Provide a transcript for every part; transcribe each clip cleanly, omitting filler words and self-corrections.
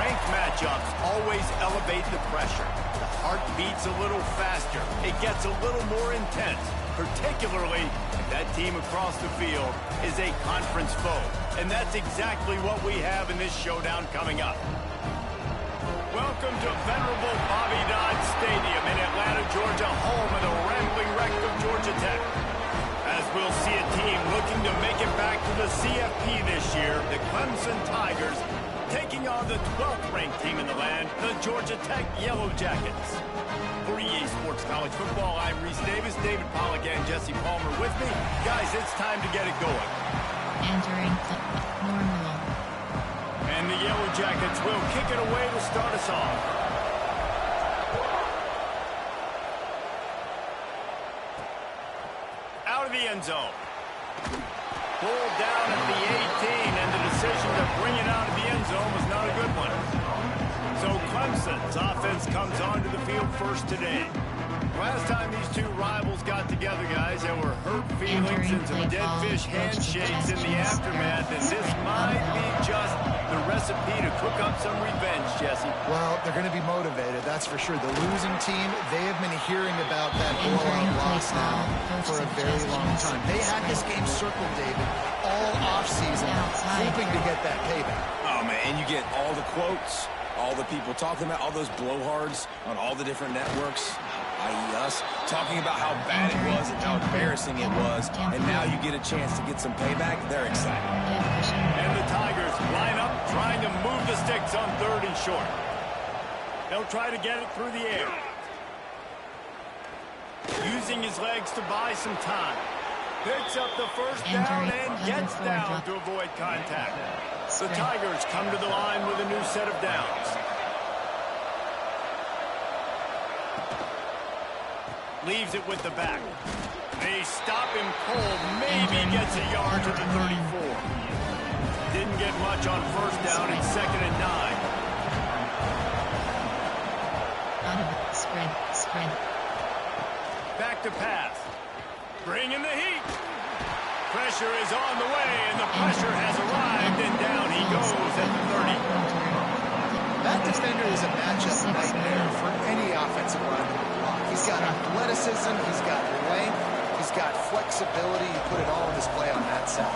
Ranked matchups always elevate the pressure. The heart beats a little faster. It gets a little more intense, particularly if that team across the field is a conference foe. And that's exactly what we have in this showdown coming up. Welcome to venerable Bobby Dodd Stadium in Atlanta, Georgia, home of the rambling wreck of Georgia Tech. As we'll see a team looking to make it back to the CFP this year, the Clemson Tigers taking on the 12th-ranked team in the land, the Georgia Tech Yellow Jackets. For EA Sports College Football, I'm Reese Davis, David Pollack, and Jesse Palmer with me. Guys, it's time to get it going. Entering normal. And the Yellow Jackets will kick it away to start us off. Out of the end zone. Pulled down at the 18, and the decision to bring it out of the end zone was not a good one. So Clemson's offense comes onto the field first today. Last time these two rivals got together, guys, there were hurt feelings and some dead fish handshakes in the aftermath, and this might be just the recipe to cook up some revenge, Jesse. Well, they're going to be motivated, that's for sure. The losing team, they have been hearing about that blowout loss now for a very long time. They had this game circled, David, all offseason, hoping to get that payback. Oh, man, and you get all the quotes, all the people talking about, all those blowhards on all the different networks, i.e. us, talking about how bad it was and how embarrassing it was, and now you get a chance to get some payback. They're excited. And the Tigers line up trying to move the sticks on 3rd and short. They'll try to get it through the air. Using his legs to buy some time. Picks up the first down and gets down to avoid contact. The Tigers come to the line with a new set of downs. Leaves it with the back. They stop him cold. Maybe gets a yard to the 34. Didn't get much on first down and 2nd and 9. Spread. Back to pass. Bring in the heat. Pressure is on the way, and the pressure has arrived, and down he goes at the 30. That defender is a matchup nightmare for any offensive lineman. He's got athleticism, he's got length, he's got flexibility. You put it all on display on that side.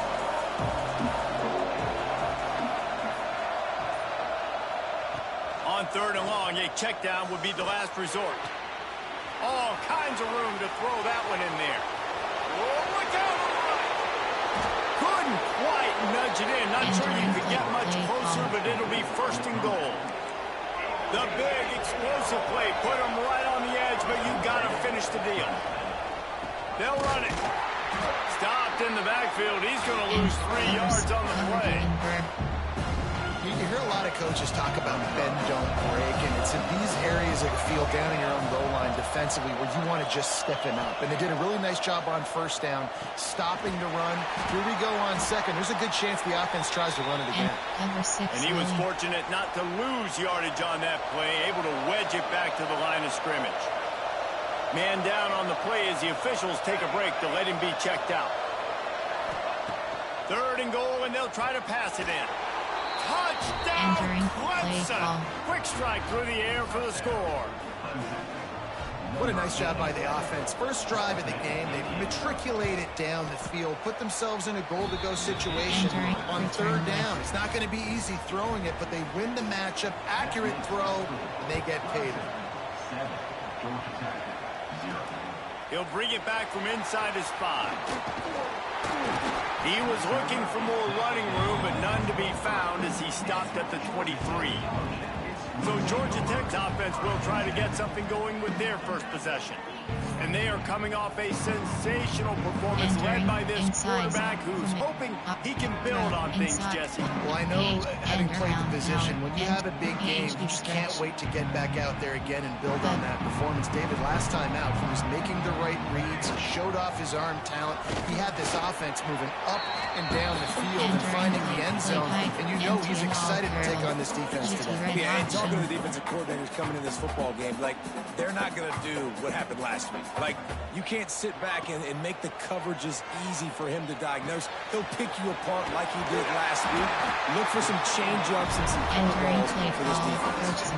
On 3rd and long, a check down would be the last resort. All kinds of room to throw that one in there. Oh, look out! Couldn't quite nudge it in. Not sure you could get much closer, but it'll be 1st and goal. The big explosive play put him right on the edge, but you got to finish the deal. They'll run it. Stopped in the backfield. He's going to lose 3 yards on the play. You hear a lot of coaches talk about bend, don't break, and it's in these areas of the field down in your own goal line defensively where you want to just stiffen up. And they did a really nice job on first down, stopping the run. Here we go on 2nd. There's a good chance the offense tries to run it again. And he was fortunate not to lose yardage on that play, able to wedge it back to the line of scrimmage. Man down on the play as the officials take a break to let him be checked out. 3rd and goal, and they'll try to pass it in. Touchdown, Clemson! Quick strike through the air for the score. What a nice job by the offense. First drive of the game, they matriculate it down the field, put themselves in a goal-to-go situation on 3rd down. It's not going to be easy throwing it, but they win the matchup, accurate throw, and they get paid. He'll bring it back from inside his 5. He was looking for more running room, but none to be found as he stopped at the 23. So Georgia Tech's offense will try to get something going with their first possession. And they are coming off a sensational performance led by this quarterback who's hoping he can build on things, Jesse. Well, I know, having played the position, when you have a big game, you just can't wait to get back out there again and build on that performance. David, last time out, he was making the right reads. He showed off his arm talent. He had this offense moving up and down the field and finding the end zone. And you know he's excited to take on this defense today. Yeah, it's talking to the defensive coordinators coming in this football game, like, they're not going to do what happened last week. Like, you can't sit back and make the coverages easy for him to diagnose. He'll pick you apart like he did last week. Look for some change-ups and some curveballs for this defense.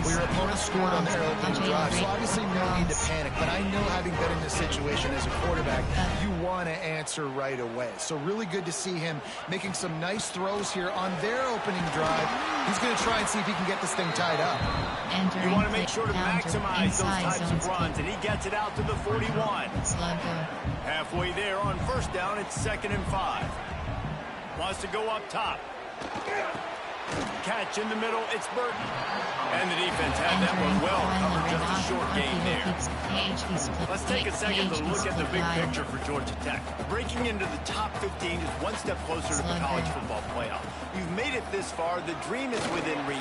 Well, your opponent scored on their opening drive, so obviously no need to panic. But I know, having been in this situation as a quarterback, you want to answer right away. So really good to see him making some nice throws here on their opening drive. He's going to try and see if he can get this thing tied up. You want to make sure to maximize those types of runs, and he gets it out to the 41. Halfway there on first down, it's 2nd and 5. Wants to go up top. Catch in the middle, it's Burton. And the defense had that one well covered, just a short gain there. Let's take a second to look at the big picture for Georgia Tech. Breaking into the top 15 is one step closer to the college football playoff. You've made it this far, the dream is within reach.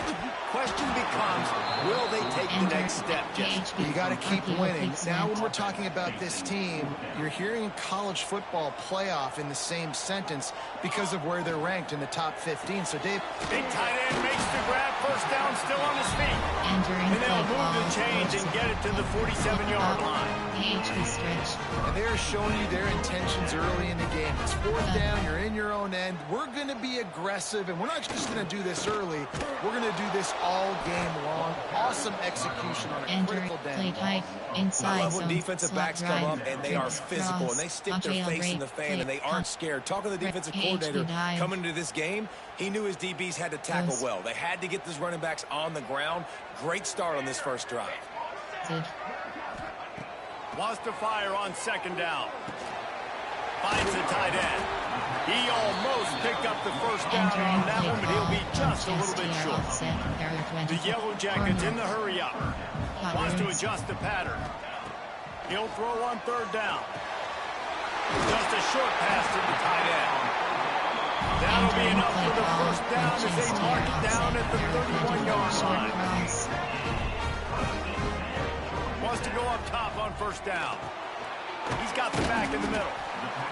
Question becomes, will they take the next step, Jesse? You got to keep winning. Now when we're talking about this team, you're hearing college football playoff in the same sentence because of where they're ranked in the top 15. So Dave, big tight end makes the grab, first down, still on his feet. And they'll move the chains and get it to the 47-yard line. And they're showing you their intentions early in the game. It's 4th down, you're in your own end. We're going to be aggressive, and we're not just going to do this early. We're going to do this all game long. Awesome execution on a critical down. I love when defensive backs come up and they are physical and they stick their face in the fan and they aren't scared. Talking to the defensive coordinator coming into this game, he knew his DBs had to tackle well. They had to get those running backs on the ground. Great start on this first drive. Wants to fire on 2nd down. Finds the tight end. He almost picked up the first down on that one, but he'll be just a little bit short. The Yellow Jackets in the hurry up. Wants to adjust the pattern. He'll throw on 3rd down. Just a short pass to the tight end. That'll be enough for the first down as they mark it down at the 31-yard line. Wants to go up top on first down. He's got the back in the middle.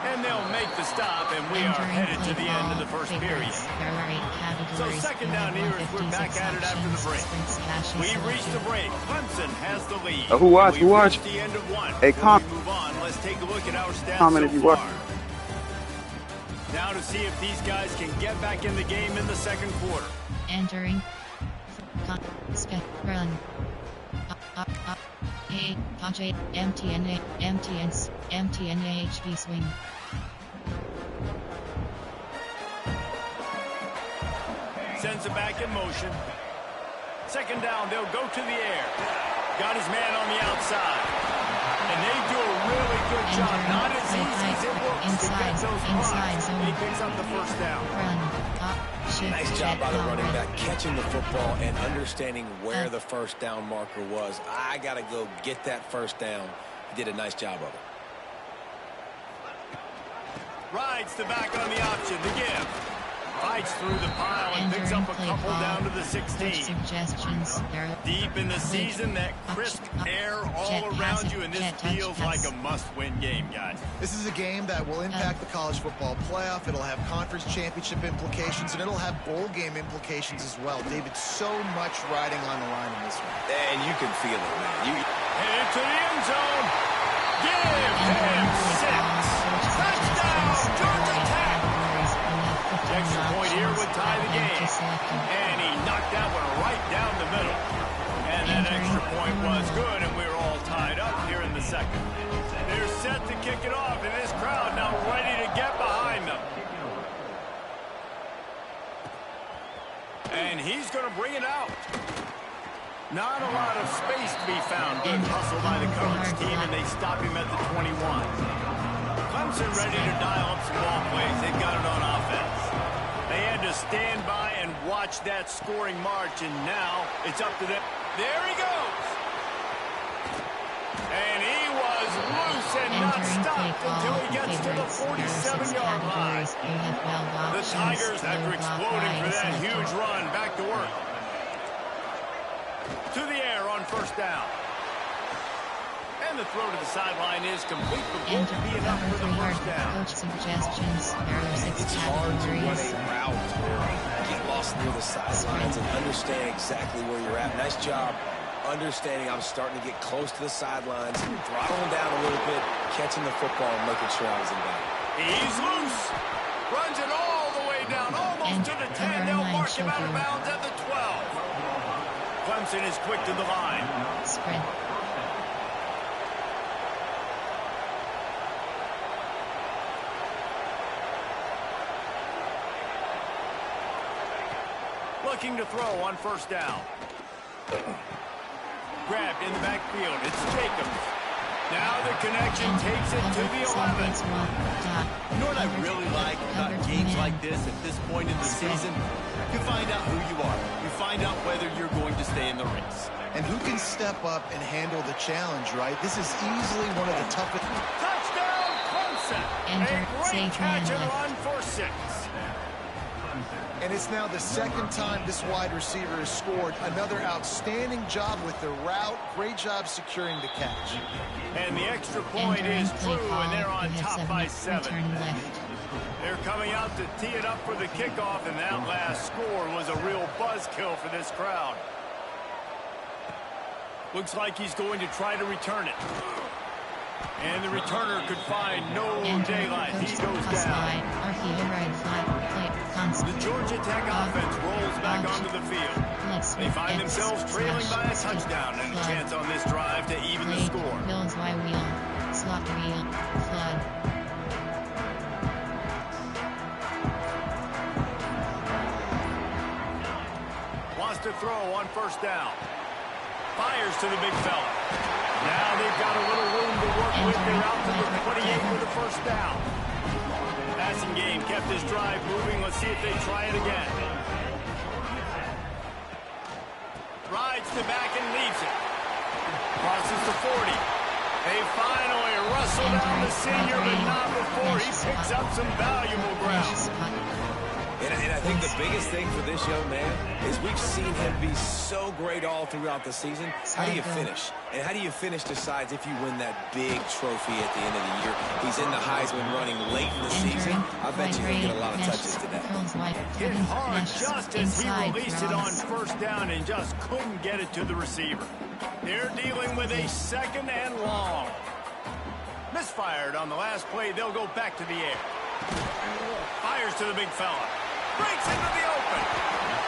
And they'll make the stop, and we are headed to the end of the first period. So 2nd down here as we're back at it after the break. We've reached the break. Clemson has the lead. Who watched? Who watched? The end of one. Hey, move on. Let's take a look at our stats comment so if you far. watch. Now to see if these guys can get back in the game in the second quarter. Entering. Run. MTNA HD swing. Sends it back in motion. 2nd down, they'll go to the air. Got his man on the outside. And they do a really good job. Not as easy as it looks to get those blocks. He picks up the first down. Nice job by the running back catching the football and understanding where the first down marker was. I got to go get that first down. He did a nice job of it. Rides the back on the option to give. Fights through the pile and picks up a couple down to the 16. Deep in the season, that crisp air all around you, and this feels like a must-win game, guys. This is a game that will impact the college football playoff. It'll have conference championship implications, and it'll have bowl game implications as well. David, so much riding on the line in this one. And you can feel it, man. Headed to the end zone. Give him 6. Touchdown, Georgia Tech. Extra point here would tie the game. And he knocked that one right down the middle. And that extra point was good, and we're all tied up here in the second. They're set to kick it off, and this crowd now ready to get behind them. And he's going to bring it out. Not a lot of space to be found. Good hustle by the coverage team, and they stop him at the 21. Clemson ready to dial up some ball plays. They've got it on offense. They had to stand by and watch that scoring march, and now it's up to them. There he goes. And he was loose and not stopped until he gets to the 47-yard line. The Tigers, after exploding for that huge run, back to work. To the air on first down. And the throw to the sideline is complete, but won't Enter be enough for the number 3 first down. coach suggestions. There are 6 It's hard to run categories. a route or get lost near the sidelines and understand exactly where you're at. Nice job understanding I'm starting to get close to the sidelines, throttling down a little bit, catching the football and making sure I was in bounds. He's loose. Runs it all the way down, almost to the 10. They'll mark him out of bounds at the 12. Clemson is quick to the line. Spread. Looking to throw on first down. Grabbed in the backfield. It's Jacobs. Now the connection takes it to the 11. You know what I really like about games like this at this point in the season? You find out who you are. You find out whether you're going to stay in the race. And who can step up and handle the challenge, right? This is easily one of the toughest. Touchdown, Clemson. Enter A great catch and left. run for 6. And it's now the second time this wide receiver has scored. Another outstanding job with the route. Great job securing the catch. And the extra point is true, and they're on top by 7. Turn left. They're coming out to tee it up for the kickoff, and that last score was a real buzzkill for this crowd. Looks like he's going to try to return it. And the returner could find no daylight. He goes down. The Georgia Tech offense rolls back onto the field. They find themselves trailing by a touchdown and a chance on this drive to even the score. Bills Y wheel. Slot wheel. Flood. Wants to throw on first down. Fires to the big fella. Now they've got a little room to work with. They're out to the 28 for the first down. Passing game kept this drive moving. Let's see if they try it again. Rides to back and leaves it. Crosses the 40. They finally rustle down the senior, but not before he picks up some valuable ground. And I think the biggest thing for this young man is we've seen him be so great all throughout the season. How do you finish? And how do you finish decides if you win that big trophy at the end of the year. He's in the Heisman running late in the season. I bet you he'll get a lot of touches today. Hit hard just as he released it on first down and just couldn't get it to the receiver. They're dealing with a 2nd and long. Misfired on the last play. They'll go back to the air. Fires to the big fella. Breaks into the open.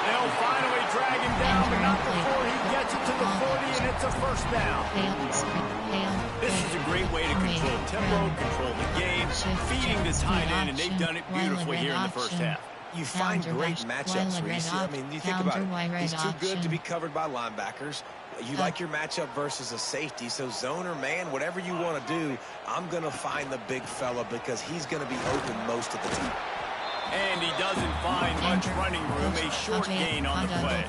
They'll finally drag him down, but not before he gets it to the 40, and it's a first down. This is a great way to control tempo, control the game, feeding the tight end, and they've done it beautifully here in the first half. You find great matchups, Reese. I mean, you think about it. He's too good to be covered by linebackers. You like your matchup versus a safety, so zone or man, whatever you want to do, I'm going to find the big fella because he's going to be open most of the time. And he doesn't find much running room, a short gain on the play.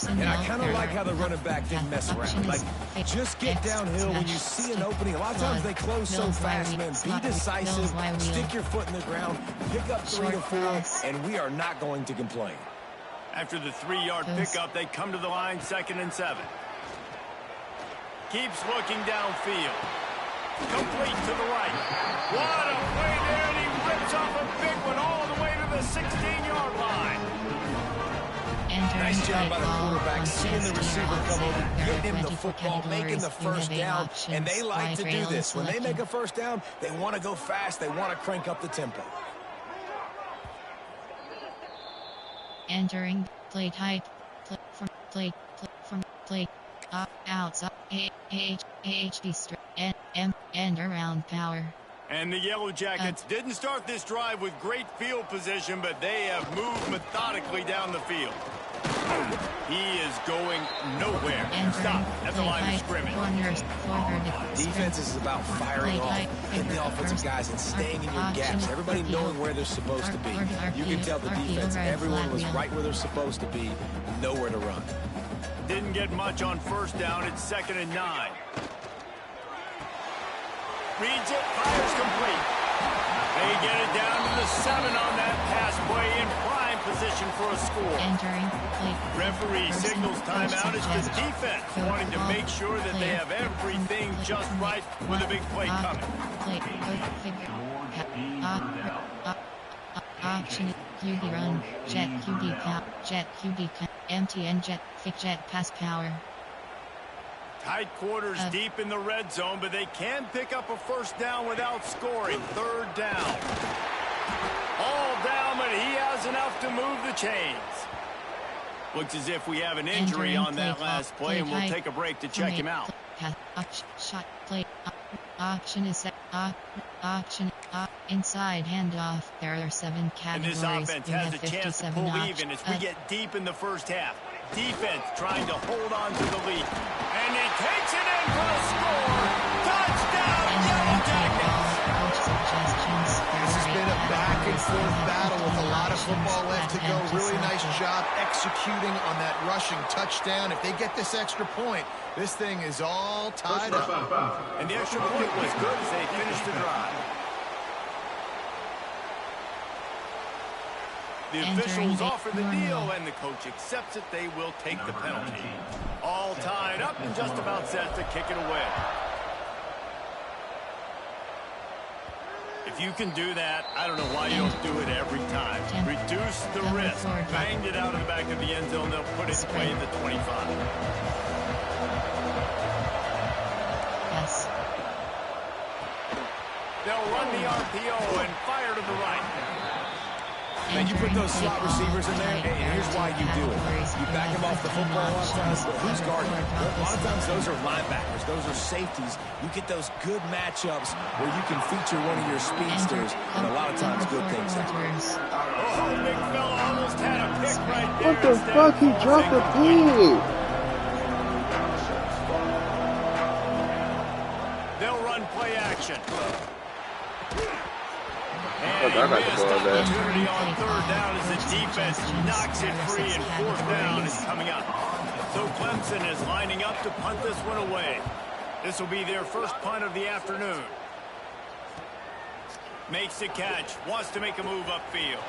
And I kind of like how the running back didn't mess around. Like, just get downhill when you see an opening. A lot of times they close so fast, man. Be decisive, stick your foot in the ground, pick up 3 to 4, and we are not going to complain. After the 3-yard pickup, they come to the line, 2nd and 7. Keeps looking downfield. Complete to the right. What a play there, and he rips off a big one all the way to the 16-yard line. Nice job by the quarterback, seeing the receiver come over, getting him the football, making the first down, and they like to do this. When they make a first down, they want to go fast, they want to crank up the tempo. Entering play type, outside, HD strip, and around power. And the Yellow Jackets didn't start this drive with great field position, but they have moved methodically down the field. He is going nowhere. Stop at the line of scrimmage. Defense is about firing off, hitting the offensive guys and staying in your gaps. Everybody knowing where they're supposed to be. You can tell the defense, everyone was right where they're supposed to be, nowhere to run. Didn't get much on first down. It's 2nd and 9. Reads it, fires complete. They get it down to the 7 on that pass play in prime position for a score. Entering play. Referee signals timeout as the defense wanting to make sure that they have everything just right with a big play coming. Option QB run, jet QB count, jet QB count, MTN jet, fit jet pass power. Tight quarters deep in the red zone, but they can pick up a first down without scoring. Third down. All down, but he has enough to move the chains. Looks as if we have an injury on that last play, and we'll take a break to check him out. Shot play. Option is set. Option. Inside handoff. There are 7 categories. And this offense has a chance to pull even as we get deep in the first half. Defense trying to hold on to the lead. And he takes it in for a score. Touchdown, Yellow Jackets. This has been a back-and-forth battle with a lot of football left to go. Really nice job executing on that rushing touchdown. If they get this extra point, this thing is all tied up. And the extra point was good as they finished the drive. The officials offer the deal, and the coach accepts it. They will take the penalty. All tied up and just about set to kick it away. If you can do that, I don't know why you don't do it every time. Reduce the risk. Banged it out of the back of the end zone. They'll put it away at the 25. Yes. They'll run the RPO and fire to the right. Man, you put those slot receivers in there, and here's why you do it. You back them off the football a lot of times, but who's guarding them? A lot of times those are linebackers. Those are safeties. You get those good matchups where you can feature one of your speedsters, and a lot of times good things happen. Oh, big fella almost had a pick right there. What the fuck? He dropped the pig. They'll run play action. I got the ball there. Opportunity on third down as the defense knocks it free, and fourth down is coming up. So Clemson is lining up to punt this one away. This will be their first punt of the afternoon. Makes the catch, wants to make a move upfield.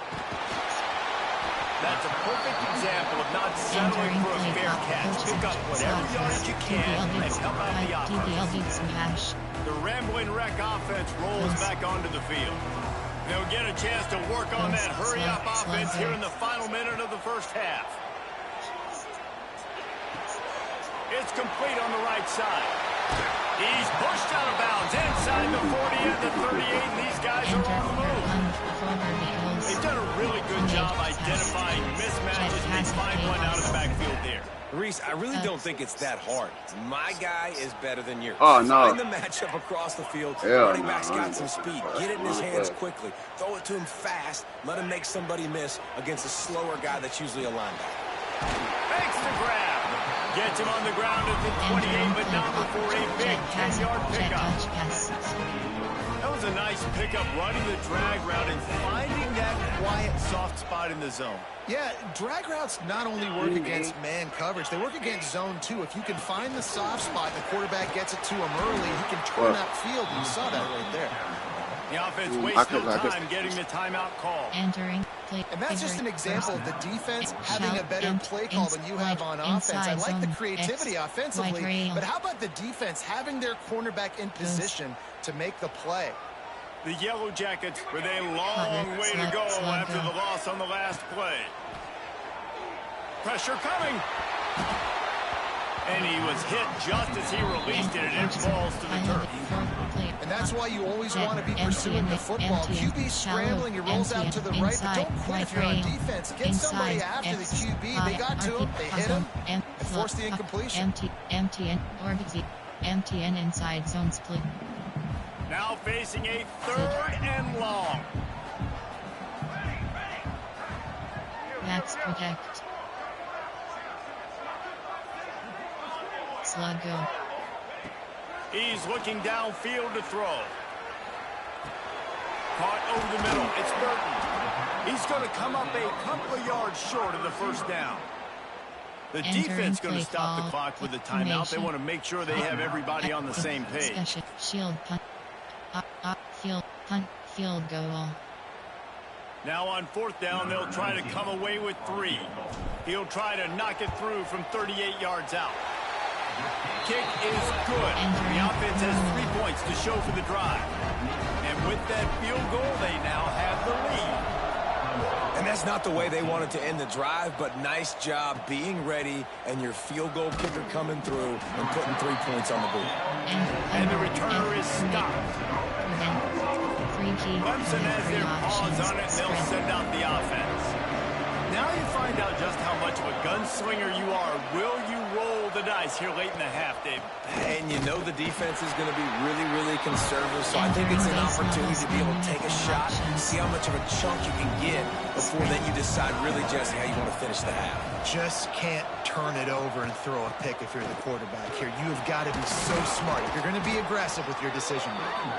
That's a perfect example of not settling for a fair catch. Pick up whatever yardage you can and help out the offense. The rambling wreck offense rolls back onto the field. They'll get a chance to work on that hurry-up offense here in the final minute of the first half. It's complete on the right side. He's pushed out of bounds inside the 40 and the 38, and these guys are on the move. They've done a really good job identifying mismatches, and they find one out of the backfield there. Reese, I really don't think it's that hard. My guy is better than yours. Oh, no. Find the matchup across the field. Yeah, Running back's got some speed. Get it in his hands quickly. Throw it to him fast. Let him make somebody miss against a slower guy that's usually a linebacker. Makes the grab. Gets him on the ground at the 28, but not before a big 10-yard pickup. That was a nice pickup, running the drag route and finding that quiet, soft spot in the zone. Yeah, drag routes not only work against man coverage, they work against zone too. If you can find the soft spot, the quarterback gets it to him early, he can turn upfield. You saw that right there. The offense wastes no time getting the timeout call. Entering. And that's just an example of the defense having a better play call than you have on offense. I like the creativity offensively, but how about the defense having their cornerback in position to make the play? The Yellow Jackets with a long way to go after the loss on the last play. Pressure coming. And he was hit just as he released it, and it falls to the turf. And that's why you always want to be pursuing the football. QB scrambling, he rolls out to the right, but don't quit if you're on defense. Get somebody after the QB. They got to him, they hit him, and forced the incompletion. MTN inside zone split. Now facing a third and long. Max protect. Slug go. He's looking downfield to throw. Caught over the middle. It's Burton. He's going to come up a couple of yards short of the first down. The defense going to stop the clock with a timeout. They want to make sure they have everybody on the same page. Shield punt. Field goal. Now on 4th down, they'll try to come away with 3. He'll try to knock it through from 38 yards out. Kick is good. The offense has 3 points to show for the drive. And with that field goal, they now have the lead. And that's not the way they wanted to end the drive, but nice job being ready and your field goal kicker coming through and putting 3 points on the board. And the returner is stopped. Clemson has their paws on it, and they'll send out the offense. Now you find out just how much of a gunslinger you are. Will you roll the dice here late in the half, Dave? And you know the defense is going to be really, really conservative, so I think it's an opportunity to be able to take a shot, see how much of a chunk you can get before then you decide really just how you want to finish the half. Just can't turn it over and throw a pick if you're the quarterback here. You have got to be so smart if you're going to be aggressive with your decision making.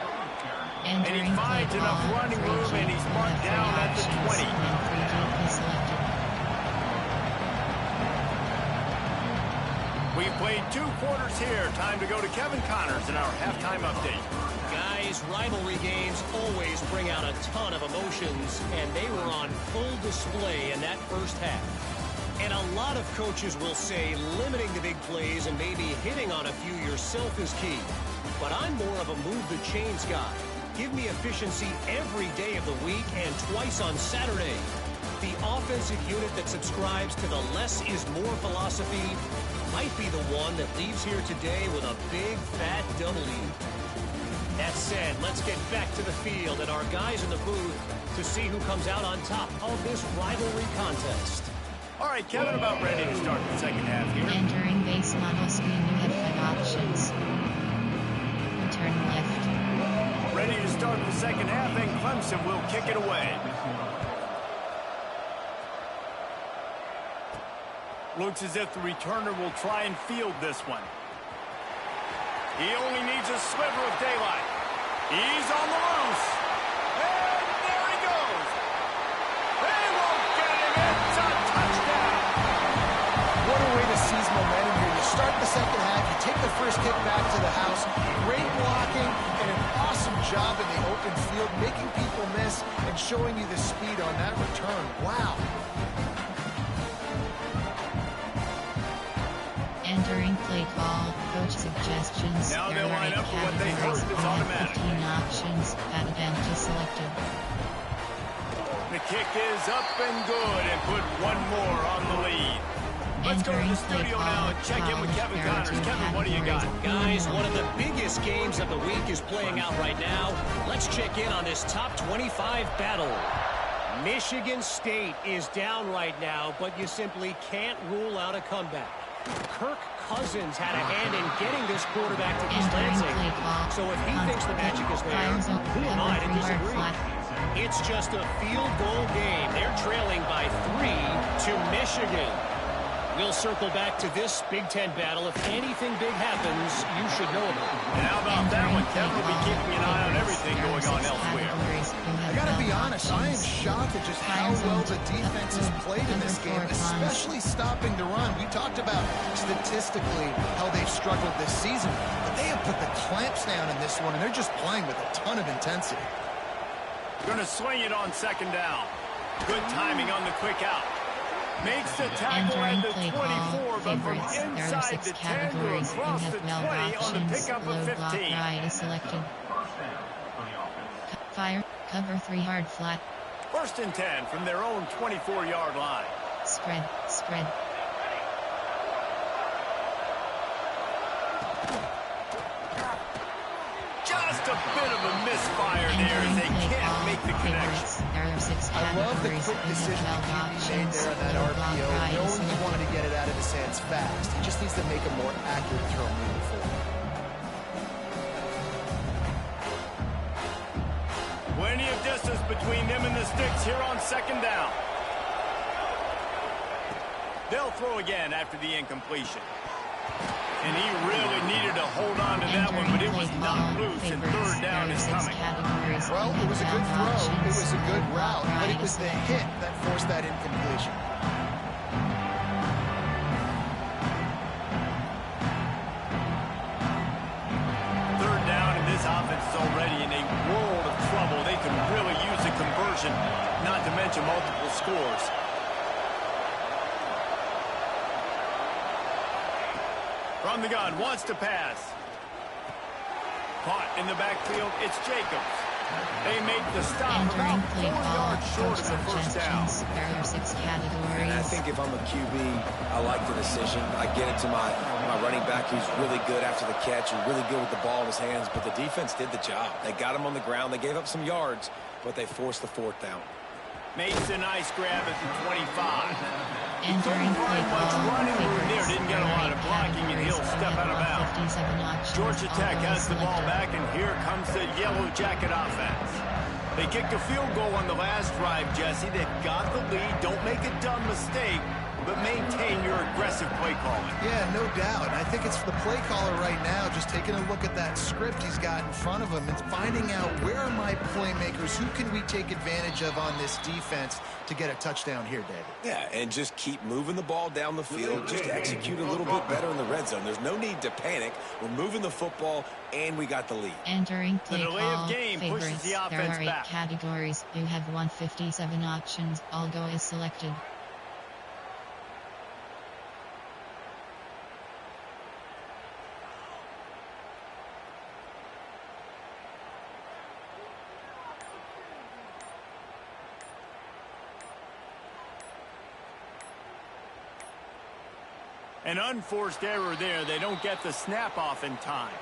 And he finds enough running room, and he's marked down at the 20. We've played 2 quarters here. Time to go to Kevin Connors in our halftime update. Guys, rivalry games always bring out a ton of emotions, and they were on full display in that first half. And a lot of coaches will say limiting the big plays and maybe hitting on a few yourself is key. But I'm more of a move the chains guy. Give me efficiency every day of the week and twice on Saturday. The offensive unit that subscribes to the less is more philosophy might be the one that leaves here today with a big, fat double lead. That said, let's get back to the field and our guys in the booth to see who comes out on top of this rivalry contest. All right, Kevin, about ready to start the second half here. Entering base model screen, you have 5 options. Turn left. Ready to start the second half, and Clemson will kick it away. Looks as if the returner will try and field this one. He only needs a sliver of daylight. He's on the loose. And there he goes. They won't get him. It's a touchdown. What a way to seize momentum here. You start the second half, you take the first kick back to the house. Great blocking and an awesome job in the open field, making people miss and showing you the speed on that return. Wow. Entering play call, coach suggestions. Now they'll line up for what they heard. It's automatic. 15 options, advantage selected. The kick is up and good, and put one more on the lead. Let's go to the studio now and check in with Kevin Connors. Kevin, what do you got? Guys, one of the biggest games of the week is playing out right now. Let's check in on this top 25 battle. Michigan State is down right now, but you simply can't rule out a comeback. Kirk Cousins had a hand in getting this quarterback to East Lansing. So if he thinks the magic is there, who am I to disagree? It's just a field goal game. They're trailing by 3 to Michigan. We'll circle back to this Big Ten battle. If anything big happens, you should know about it. And how about that one? Kevin will be keeping an eye on everything going on elsewhere. I gotta be honest, I am shocked at just how well the defense has played in this game, especially stopping the run. We talked about statistically how they've struggled this season, but they have put the clamps down in this one, and they're just playing with a ton of intensity. Going to swing it on second down. Good timing on the quick out. Makes the tackle at the 24, but from inside the 10 to across the 20 on the pickup of 15. Right is selected. Fire, cover 3 hard flat. 1st and 10 from their own 24-yard line. Spread. Just a bit of a misfire there as they can't make the connection. I love the quick decision he made there on that RPO, knowing he wanted to get it out of his hands fast. He just needs to make a more accurate throw moving forward. Plenty of distance between them and the sticks here on second down. They'll throw again after the incompletion. And he really needed to hold on to that one, but it was not loose, and 3rd down is coming. Well, it was a good throw, it was a good route, but it was the hit that forced that incompletion. Third down, and this offense is already in a world of trouble. They could really use a conversion, not to scores. From the gun, wants to pass. Caught in the backfield, it's Jacobs. They make the stop Entering about 4 play call, yards short coach of the first down. suggestions. There are 6 categories. And I think if I'm a QB, I like the decision. I get it to my running back who's really good after the catch and really good with the ball in his hands, but the defense did the job. They got him on the ground. They gave up some yards, but they forced the 4th down. Makes a nice grab at the 25. Entering play call, Running room there, favorites. didn't get a lot of blocking, and he'll step out of bounds. 57 options. Georgia Tech All has the ball selected. back, and here comes the Yellow Jacket offense. They kicked a field goal on the last drive, Jesse. They've got the lead. Don't make a dumb mistake, but maintain your aggressive play calling. Yeah, no doubt. And I think it's the play caller right now just taking a look at that script he's got in front of him and finding out where are my playmakers, who can we take advantage of on this defense to get a touchdown here, David. Yeah, and just keep moving the ball down the field. Just execute a little bit better in the red zone. There's no need to panic. We're moving the football, and we got the lead. Entering play The delay of call, game pushes favorites. the There offense are 8 back. categories. You have 157 options. All go is selected. An unforced error there. They don't get the snap off in time.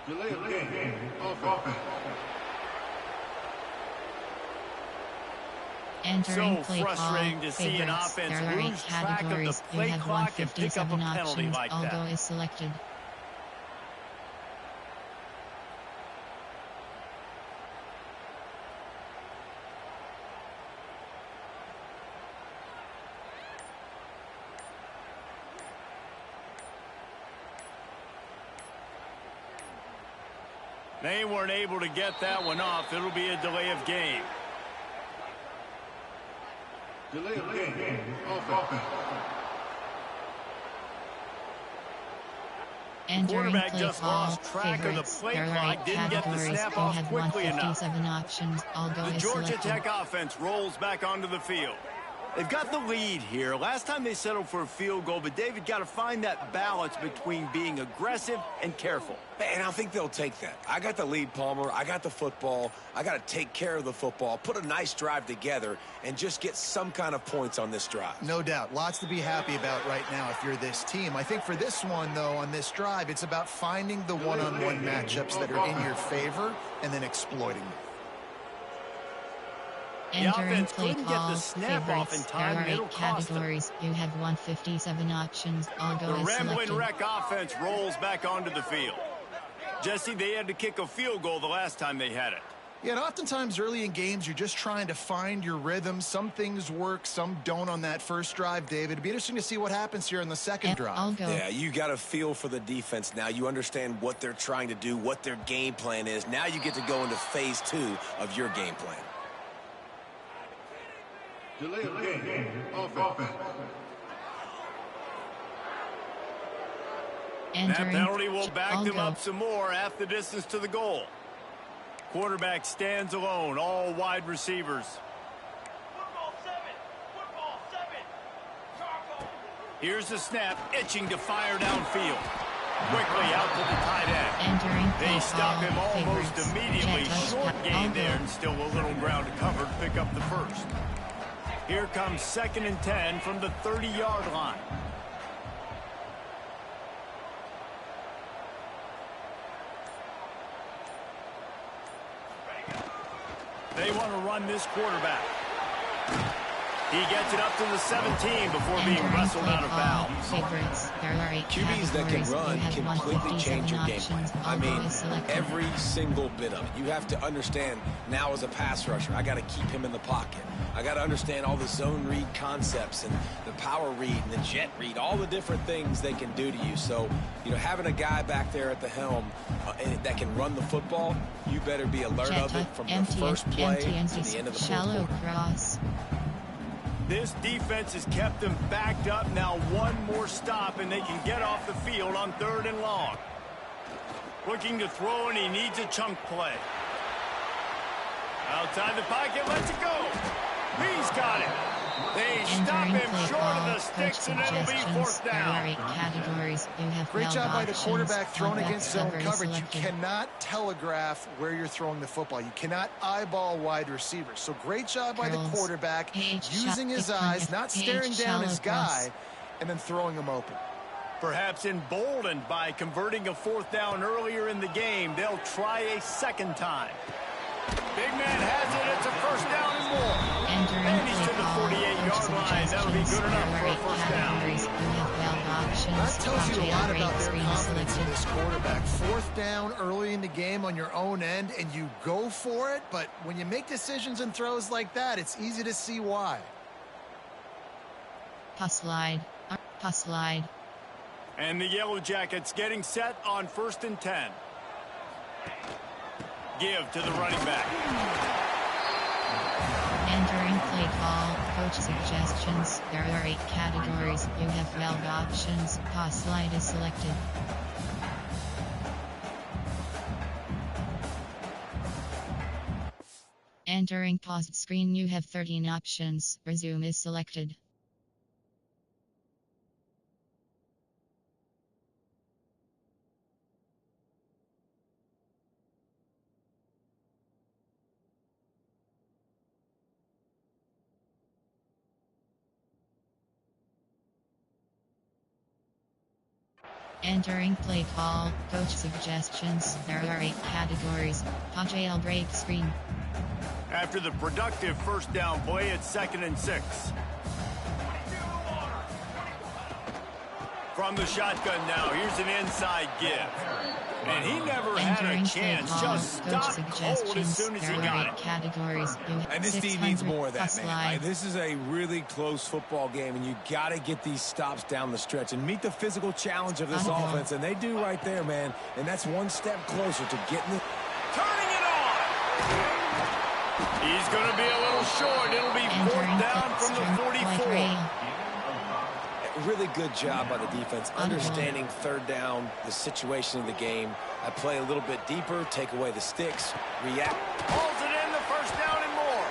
Delay of game. Offense. Entering So play frustrating call, to see an favorites. offense There are 8 lose track of the categories. You play have clock and pick up a 157 penalty options. like All that. go is selected. They weren't able to get that one off. It'll be a delay of game. Delay of game. Offense. Entering Quarterback play just call, lost track of the favorites. play There are clock, 8 didn't get the categories. snap You off have quickly enough. 157 options. All go The is Georgia selected. Tech offense rolls back onto the field. They've got the lead here. Last time they settled for a field goal, but David got to find that balance between being aggressive and careful. And I think they'll take that. I got the lead, Palmer. I got the football. I got to take care of the football, put a nice drive together, and just get some kind of points on this drive. No doubt. Lots to be happy about right now if you're this team. I think for this one, though, on this drive, it's about finding the one-on-one matchups that are in your favor and then exploiting them. Entering offense play couldn't get call, the snap off favorites. in time, There are and it'll 8 cost them. categories. You have 157 options. All go The is rambling selected. wreck offense rolls back onto the field. Jesse, they had to kick a field goal the last time they had it. Yeah, and oftentimes early in games, you're just trying to find your rhythm. Some things work, some don't on that first drive, David. It'd be interesting to see what happens here in the second drive. All go. Yeah, you got to feel for the defense now. You understand what they're trying to do, what their game plan is. Now you get to go into phase 2 of your game plan. Delay of game. Offense. That Entering penalty will back all them go. up some more, half the distance to the goal. Quarterback stands alone, all wide receivers. Here's the snap, itching to fire downfield. Quickly out to the tight end. Entering They play stop call, him almost favorites. immediately. Jet Short touchdown. gain All there, go. and still a little ground to cover to pick up the first. Here comes 2nd and 10 from the 30-yard line. They want to run this quarterback. He gets it up to the 17 before being Entering wrestled play out of call, bounds. favorites. There are 8 QBs that can categories. run You have completely change your 157 game plan. options. I All go mean, is selected. every single bit of it. You have to understand now as a pass rusher, I got to keep him in the pocket. I got to understand all the zone read concepts and the power read and the jet read, all the different things they can do to you. So, having a guy back there at the helm that can run the football, you better be alert Jet of it from the empty, first play empty, to the end of the fourth shallow quarter. cross. This defense has kept them backed up. Now one more stop, and they can get off the field on 3rd and long. Looking to throw, and he needs a chunk play. Outside the pocket, lets it go. He's got it. They stop Entering him play short call, of the coach sticks, and it'll be suggestions. fourth There are down. 8 categories. You have Great 12 job by the options. quarterback thrown Fullback against zone cover is coverage. You selected. cannot telegraph where you're throwing the football. You cannot eyeball wide receivers. So great job by the Curls. quarterback Page using shot, his pick eyes, left, not page staring down shallow his cross. guy, and then throwing him open. Perhaps emboldened by converting a fourth down earlier in the game, they'll try a second time. Big man has it. It's a first down and more. Entering And he's play to the call, 48-yard coach line. That'll be suggestions. good enough There for are a 8 first down. categories. You have 12 options. That tells you a lot Jailbreak about their screen confidence in selected. this quarterback. Fourth down early in the game on your own end, and you go for it. But when you make decisions and throws like that, it's easy to see why. Pass slide. Pass slide. And the Yellow Jackets getting set on 1st and 10. Give to the running back. Entering play call, coach suggestions. There are 8 categories. You have 12 options. Pass slide is selected. Entering paused screen, you have 13 options. Resume is selected. Entering play call, coach suggestions. There are 8 categories. Jailbreak screen. After the productive first down play, it's 2nd and 6. From the shotgun now, here's an inside give. And he never had a Entering chance. play call, Just coach stopped cold as suggestions. soon as There he are got 8 it. categories. You have And this team 600 needs more of that, pass man. slide. This is a really close football game, and you got to get these stops down the stretch and meet the physical challenge of this Audible. offense, and they do right there, man. And that's one step closer to getting it. Turning it on. He's going to be a little short. It'll be fourth Entering down play from the string, 44. white rail. Really good job by the defense, understanding third down, the situation of the game. I play a little bit deeper, take away the sticks, react. Hauls it in, the first down and more.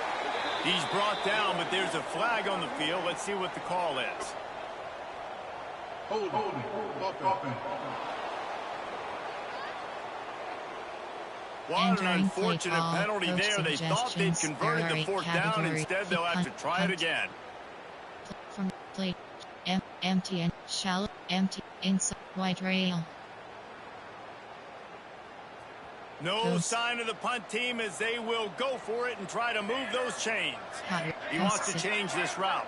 He's brought down, but there's a flag on the field. Let's see what the call is. Holding. Offense. What an Entering play unfortunate call, penalty coach there. They thought they'd suggestions. converted There are the 8 fourth down. categories. Instead, they'll have to try it again. From plate, empty and shallow, empty, inside, white rail. No Goes. sign of the punt team as they will go for it and try to move those chains. Cutter, He wants to pass, change this route.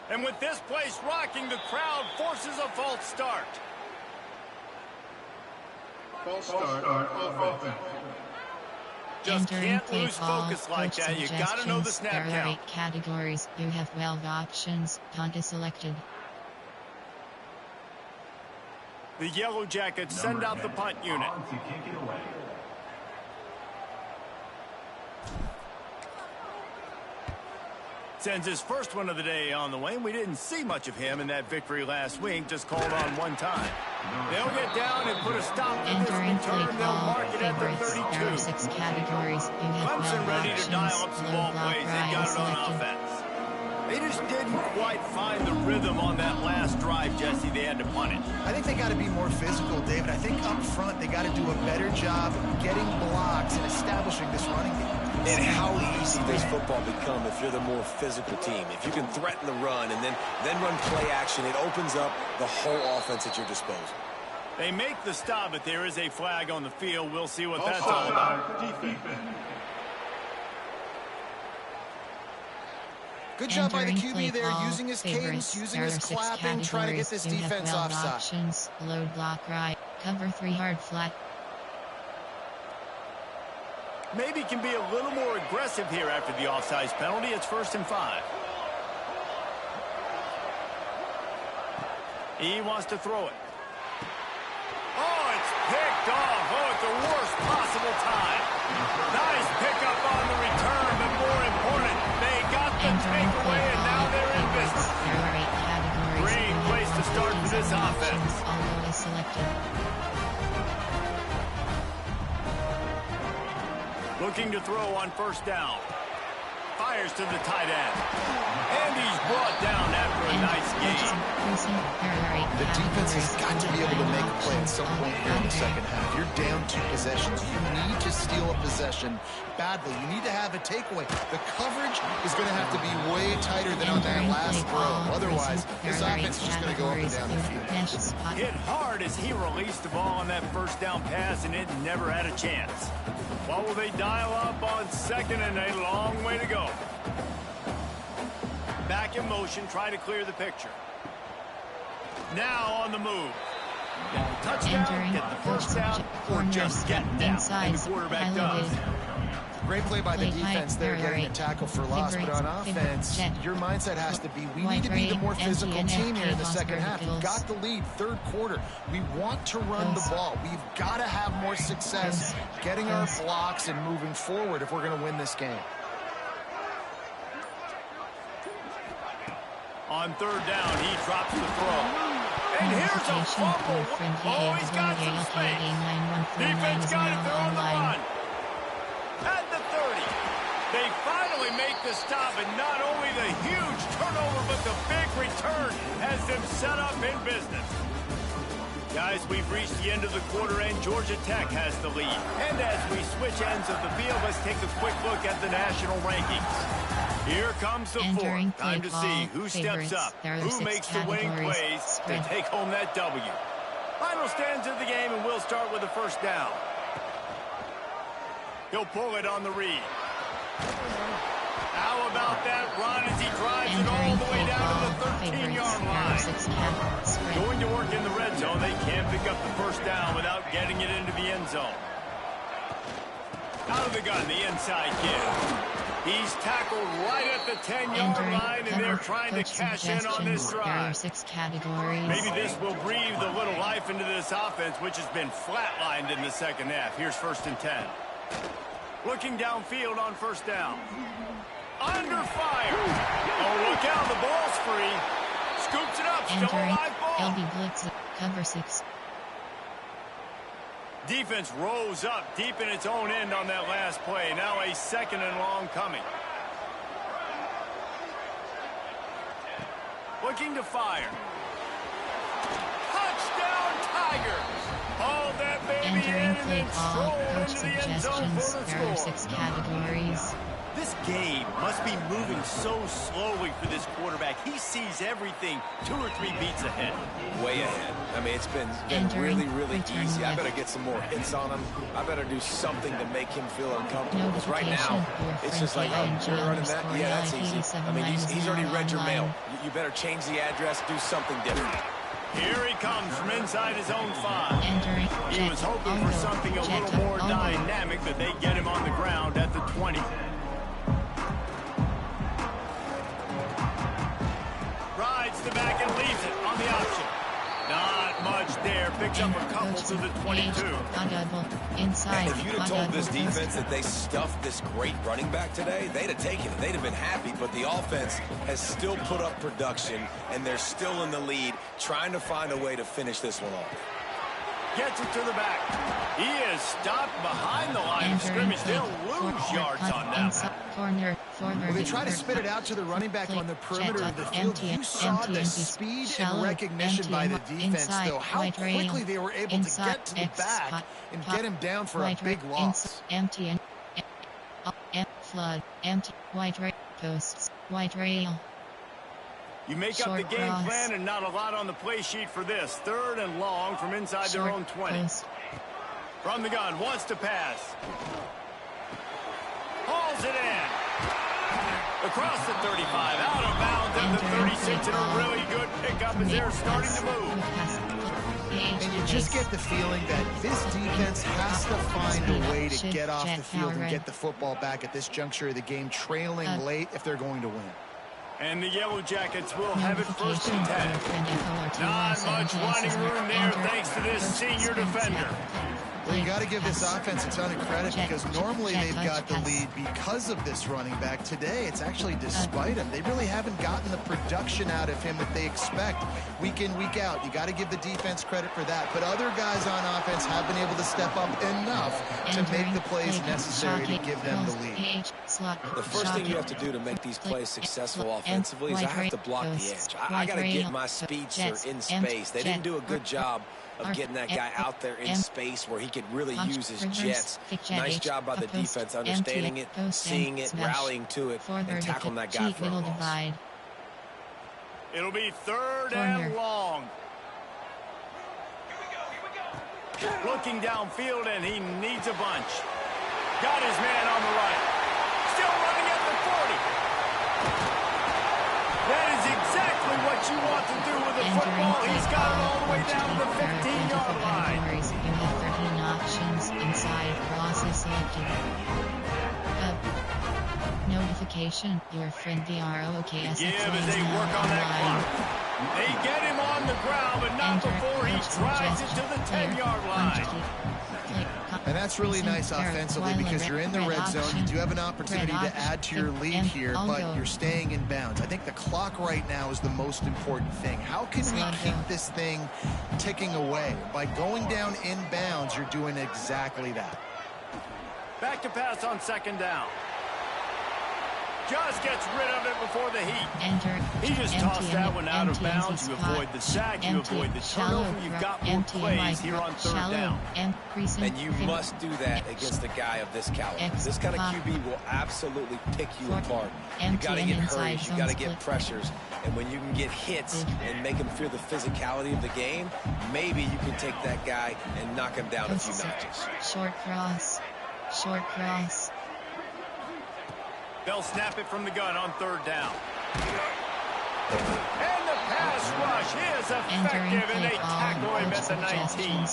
And with this place rocking, the crowd forces a false start. False start. Offense. Just Entering can't play lose call, focus like coach that. You got to know the suggestions. snap There are count. 8 categories. You have 12 options. Punt is selected. The Yellow Jackets send out the punt unit. Sends his first one of the day on the way. We didn't see much of him in that victory last week. Just called on one time. They'll get down and put a stop to this Entering play return. They'll call, mark it at the favorites. There are 32. 6 categories. You have Clemson 12 ready to dial options. up some Low ball block plays. They right got is it on selected. offense. They just didn't quite find the rhythm on that last drive, Jesse. They had to punt it. I think they got to be more physical, David. I think up front they got to do a better job getting blocks and establishing this running game. And how easy does football become if you're the more physical team? If you can threaten the run and then run play action, it opens up the whole offense at your disposal. They make the stop, but there is a flag on the field. We'll see what that's False all about. start. Defense. Good job by the Entering QB play there, call, using his favorites. cadence, using There his are 6 clapping, trying to get this categories. You have defense 12 offside. options. Load block right. Cover 3 hard flat. Maybe can be a little more aggressive here after the offsides penalty. It's 1st and 5. He wants to throw it. Oh, it's picked off. Oh, at the worst possible time. Nice pickup on the return, but more important, they got the Entering takeaway, play and now call, they're in favorites. business. There are 8 categories. Great You have place to start for this 14 offense. options. Although is selected. Looking to throw on first down. Fires to the tight end. And he's brought down after a nice gain. The defense has got to be able to make a play at some point here in the second half. You're down 2 possessions. You need to steal a possession badly. You need to have a takeaway. The coverage is going to have to be way tighter than on that last throw. Otherwise, this offense is just going to go up and down the field. Hit hard as he released the ball on that first down pass, and it never had a chance. What will they dial up on second and a long way to go? Back in motion, try to clear the picture. Now on the move. Touchdown, get the first down, or just get down, and the quarterback does. Great play by the defense there, getting a tackle for loss, but on offense, your mindset has to be, we need to be the more physical team here in the second half. We've got the lead, third quarter. We want to run the ball. We've got to have more success getting our blocks and moving forward if we're going to win this game. On third down, he drops the throw. And here's a fumble. Oh, he's got some space. Defense got it there on the run. At the 30. They finally make the stop, and not only the huge turnover, but the big return has them set up in business. Guys, we've reached the end of the quarter, and Georgia Tech has the lead. And as we switch ends of the field, let's take a quick look at the national rankings. Here comes the fourth. Time to see who steps up, who makes the winning plays to take home that W. Final stands of the game, and we'll start with the first down. He'll pull it on the read. How about that run as he drives it all the way down to the 13-yard line? Going to work in the red zone, they can't pick up the first down without getting it into the end zone. Out of the gun, the inside kid. He's tackled right at the 10-yard line, and they're trying to cash in on this drive. Maybe this will breathe a little life into this offense, which has been flatlined in the second half. Here's 1st and 10. Looking downfield on first down. Under fire. Oh, look out, the ball's free. Scoops it up, still a live ball. LB blitz, cover 6. Defense rose up deep in its own end on that last play. Now a 2nd and long coming. Looking to fire. Touchdown, Tigers! All that baby in and then stroll into the end zone for the There are score. 6 categories. This game must be moving so slowly for this quarterback. He sees everything 2 or 3 beats ahead. Way ahead. I mean, it's been really, really easy. I better get some more hits on him. I better do something to make him feel uncomfortable. Because right now, it's just like, oh, you're running that? Yeah, that's easy. I mean, he's already read your mail. You better change the address, do something different. Here he comes from inside his own 5. He was hoping for Aldo, something a little more dynamic, but they get him on the ground at the 20. Rides the back and leaves it on the option. Not much there. Picks up a couple to the 22. Inside. If you'd have told this defense that they stuffed this great running back today, they'd have taken it. They'd have been happy, but the offense has still put up production, and they're still in the lead, trying to find a way to finish this one off. Gets it to the back. He is stopped behind the line of scrimmage. They'll lose yards on that one. Well, they try to spit it out to the running back on the perimeter of the field. You saw the speed and recognition by the defense, though. How quickly they were able to get to the back and get him down for a big loss. Flood, empty, white rail, posts, white rail. You make up the game plan and not a lot on the play sheet for this. 3rd and long from inside their own 20. From the gun, wants to pass. Hauls it in. Across the 35, out of bounds at the 36, and a really good pickup as they're starting to move. And you just get the feeling that this defense has to find a way to get off the field and get the football back at this juncture of the game, trailing late if they're going to win. And the Yellow Jackets will have it 1st and 10. Not much running room there thanks to this senior defender. Well, you got to give this offense a ton of credit because normally they've got the pass. lead because of this running back. Today, it's actually despite him. They really haven't gotten the production out of him that they expect week in, week out. You got to give the defense credit for that. But other guys on offense have been able to step up enough to make the plays necessary to give them the lead. The first thing you have to do to make these plays successful offensively is I have to block the edge. I got to get my speedster in space. They didn't do a good job of getting that guy out there in space where he could really use his jets. Nice job by the defense understanding it, seeing it, rallying to it, and tackling that guy for a loss. It'll be third and long. Looking downfield, and he needs a bunch. Got his man on the right. Still running at the 40. That is exactly what you want to do with the football. He's got it all the way down to the 15-yard line. You have 13 options inside. Losses selected. Notification. Your friend the ROKS Give as they work on that clock. They get him on the ground, but not before he drives it to the 10-yard line. And that's really nice offensively because you're in the red zone. You do have an opportunity to add to your lead here, but you're staying in bounds. I think the clock right now is the most important thing. How can we keep this thing ticking away? By going down in bounds, you're doing exactly that. Back to pass on second down. Just gets rid of it before the heat. He just tossed that one out of bounds. You avoid the sack, you avoid the turnover. You've got more plays here on third down. And you must do that against a guy of this caliber. This kind of QB will absolutely pick you apart. You got to get hurries, you got to get pressures. And when you can get hits and make him feel the physicality of the game, maybe you can take that guy and knock him down a few notches. Short cross. Short cross. They'll snap it from the gun on third down. And the pass rush is effective, and they tackle him at the 19.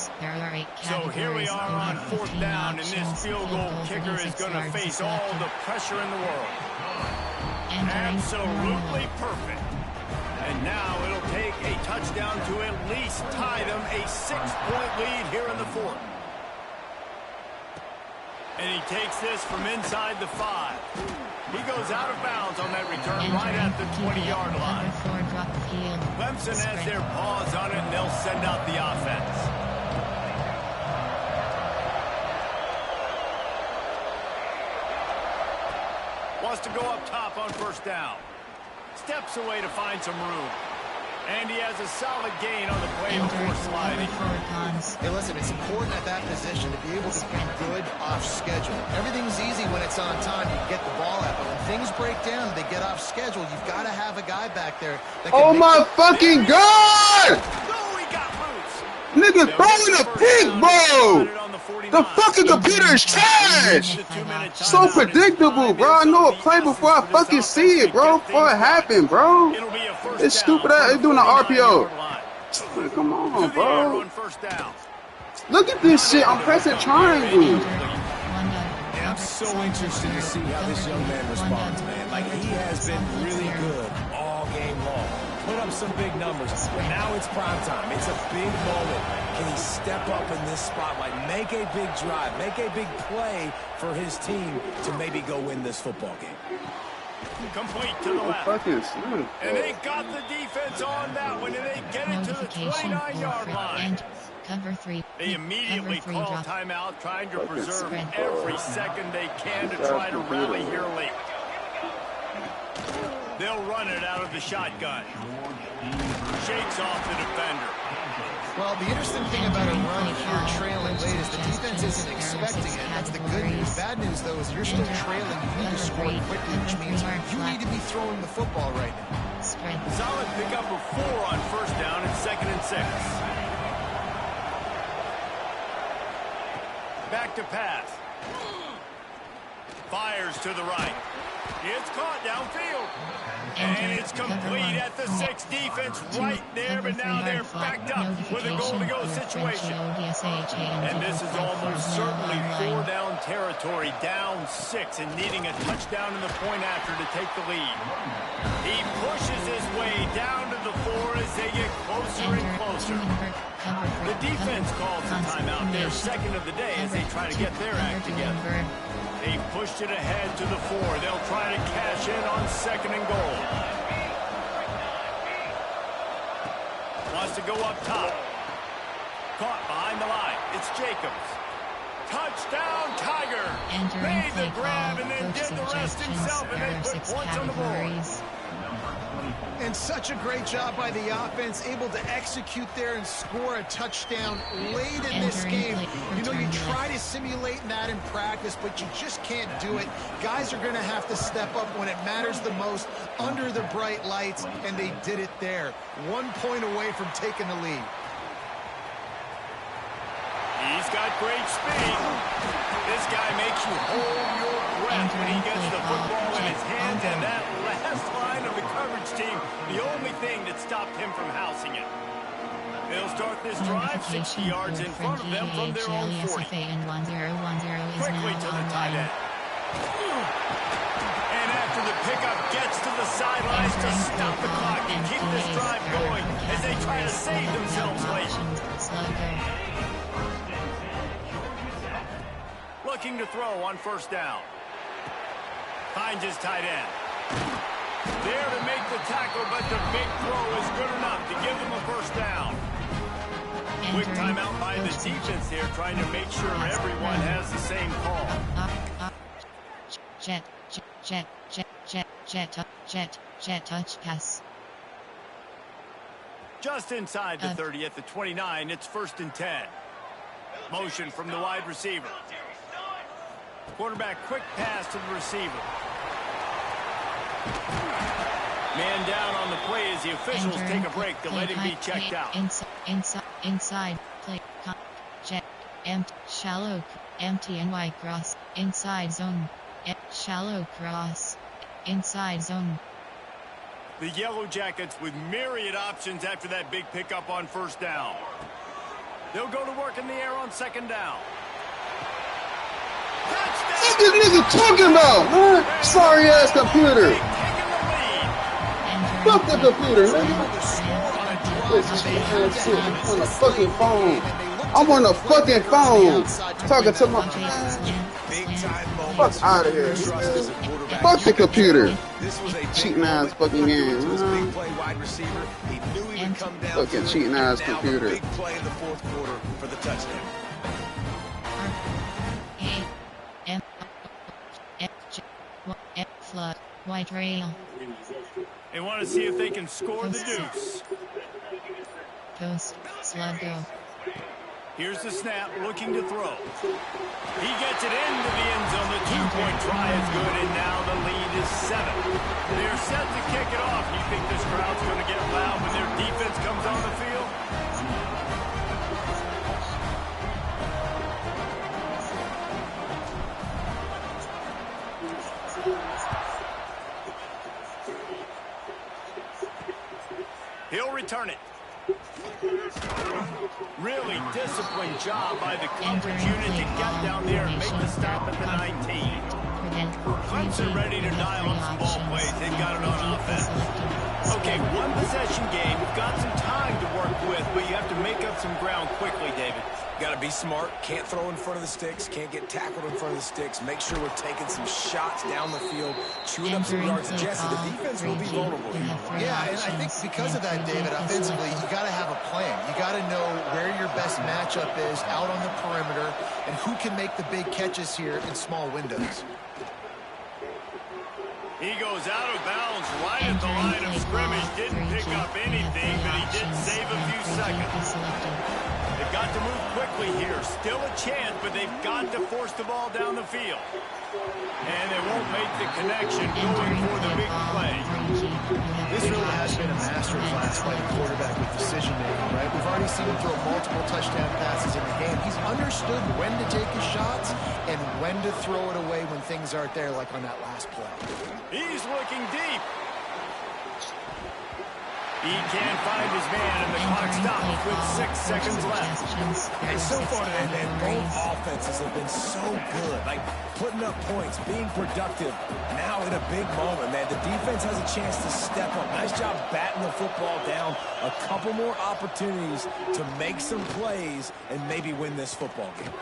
So here we are on fourth down, and this field goal kicker is going to face all the pressure in the world. Absolutely perfect. And now it'll take a touchdown to at least tie them a 6-point lead here in the fourth. And he takes this from inside the 5. He goes out of bounds on that return right at the 20-yard line. Clemson has their paws on it, and they'll send out the offense. Wants to go up top on first down. Steps away to find some room. And he has a solid gain on the play before sliding. Hey, listen, it's important at that position to be able to be good off schedule. Everything's easy when it's on time. You get the ball out. But when things break down and they get off schedule, you've got to have a guy back there that can oh my fucking God! Oh, he got loose. Nigga throwing a pig, bro! The fucking computer is trash! So predictable, bro. I know a play before I fucking see it, bro. Before it happened, bro. It's stupid ass. It's doing an RPO. Come on, bro. Look at this shit. I'm pressing triangle. I'm so interested to see how this young man responds, man. Like, he has been really good all game long. Put up some big numbers, but now it's prime time. It's a big moment. Can he step up in this spotlight, make a big drive, make a big play for his team to maybe go win this football game? Complete to the left. And they got the defense on that one, and they get it to the 29-yard line. Cover 3. They immediately call timeout, trying to preserve every second they can to try to rally here late. They'll run it out of the shotgun. Shakes off the defender. Well, the interesting thing about a run if you're trailing late is the defense isn't expecting it. That's the good news. Bad news, though, is you're still trailing. You need to score quickly, which means you need to be throwing the football right now. Solid pickup of 4 on first down and 2nd and 6. Back to pass. Fires to the right. It's caught downfield. And it's complete at the 6. Defense right there, but now they're backed up with a goal-to-go situation. And this is almost certainly 4-down territory, down 6, and needing a touchdown in the point after to take the lead. He pushes his way down to the 4 as they get closer and closer. Cover for The defense calls a timeout. They're second of the day as they try to get their act together. They pushed it ahead to the 4. They'll try to cash in on 2nd and goal. Wants to go up top. Caught behind the line. It's Jacobs. Touchdown, Tiger! Made the grab and then did the rest himself, and they put points on the board. And such a great job by the offense, able to execute there and score a touchdown late in this game. You know, you try to simulate that in practice, but you just can't do it. Guys are going to have to step up when it matters the most under the bright lights, and they did it there. 1 point away from taking the lead. He's got great speed. This guy makes you hold your breath when he gets the football in his hands, and that last line of the coverage team, the only thing that stopped him from housing it. They'll start this drive 60 yards in front of them from their own 40. Quickly to the tight end. And after the pickup gets to the sidelines to stop the clock and keep this drive going as they try to save themselves late. Looking to throw on 1st down. Finds his tight end. There to make the tackle, but the big throw is good enough to give them a 1st down. Quick timeout by the defense here, trying to make sure everyone has the same call. Jet touch pass. Just inside the 30 at the 29, it's 1st and 10. Motion from the wide receiver. Quarterback quick pass to the receiver. Man down on the play as the officials take a break to let him be checked out. Inside play jet shallow empty and wide cross inside zone shallow cross inside zone. The Yellow Jackets with myriad options after that big pickup on 1st down. They'll go to work in the air on 2nd down. What this nigga talking about, man? Sorry ass computer. Fuck the computer, nigga. I'm on the fucking phone. I'm on the fucking phone. Talking to my fuck out of here. Fuck the computer. Cheating ass fucking game. Fucking cheating ass computer. Big play in the 4th quarter for the touchdown. White rail. They want to see if they can score the deuce. Post, slug go. Here's the snap, looking to throw. He gets it into the end zone. The 2-point try is good, and now the lead is 7. They're set to kick it off. You think this crowd's going to get loud when their defense comes on the field? He'll return it. Really disciplined job by the coverage unit to get down there and make the stop at the 19. Clemson ready to dial up some ball plays. They've got it on offense. Okay, 1 possession game. We've got some time to work with, but you have to make up some ground quickly, David. Got to be smart. Can't throw in front of the sticks. Can't get tackled in front of the sticks. Make sure we're taking some shots down the field, chewing up some yards. Jesse, the defense will be vulnerable here. Yeah, and I think because of that, David, offensively, you got to have a plan. You got to know where your best matchup is out on the perimeter and who can make the big catches here in small windows. He goes out of bounds right at the line of scrimmage. Didn't pick up anything, but he did save a few seconds. They've got to move quickly here. Still a chance, but they've got to force the ball down the field. And they won't make the connection going for the big play. This really has been a masterclass by the quarterback with decision-making, right? We've already seen him throw multiple touchdown passes in the game. He's understood when to take his shots and when to throw it away when things aren't there, like on that last play. He's looking deep. He can't find his man, and the clock stops with 6 seconds left. And so far today, man, both offenses have been so good. Like, putting up points, being productive. Now in a big moment, man, the defense has a chance to step up. Nice job batting the football down. A couple more opportunities to make some plays and maybe win this football game.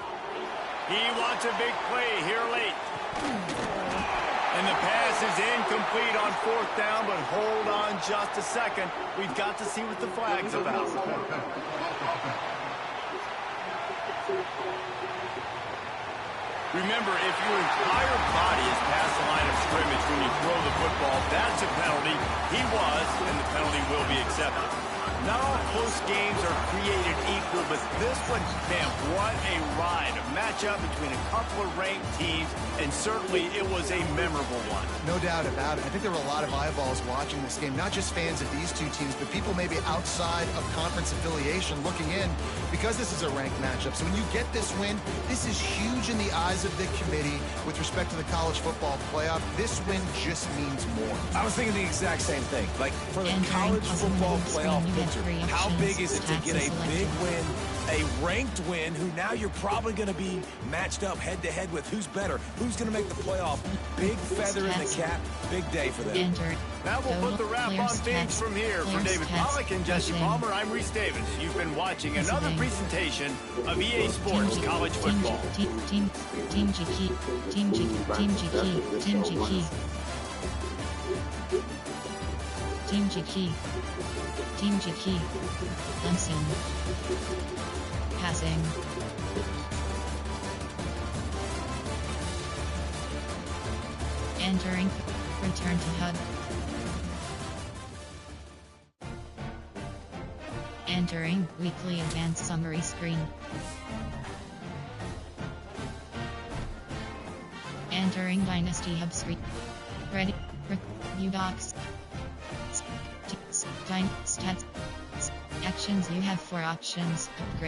He wants a big play here late. And the pass is incomplete on 4th down, but hold on just a second. We've got to see what the flag's about. Remember, if your entire body is past the line of scrimmage when you throw the football, that's a penalty. He was, and the penalty will be accepted. Not all close games are created equal, but this one, man, what a ride. A matchup between a couple of ranked teams, and certainly it was a memorable one. No doubt about it. I think there were a lot of eyeballs watching this game, not just fans of these two teams, but people maybe outside of conference affiliation looking in because this is a ranked matchup. So when you get this win, this is huge in the eyes of the committee with respect to the college football playoff. This win just means more. I was thinking the exact same thing. Like, for the college football playoff picture, how big is it to get a big win, a ranked win, who now you're probably going to be matched up head-to-head with who's better, who's going to make the playoff. Big feather in the cap, big day for them. Now we'll put the wrap on things from here. For David Pollack and Jesse Palmer, I'm Reese Davis. You've been watching another presentation of EA Sports College Football. Team G-Key. Clemson. Passing. Entering. Return to HUD. Entering weekly advanced summary screen. Entering Dynasty Hub screen. Ready. View docs. Stats. Actions. You have 4 options. Upgrade.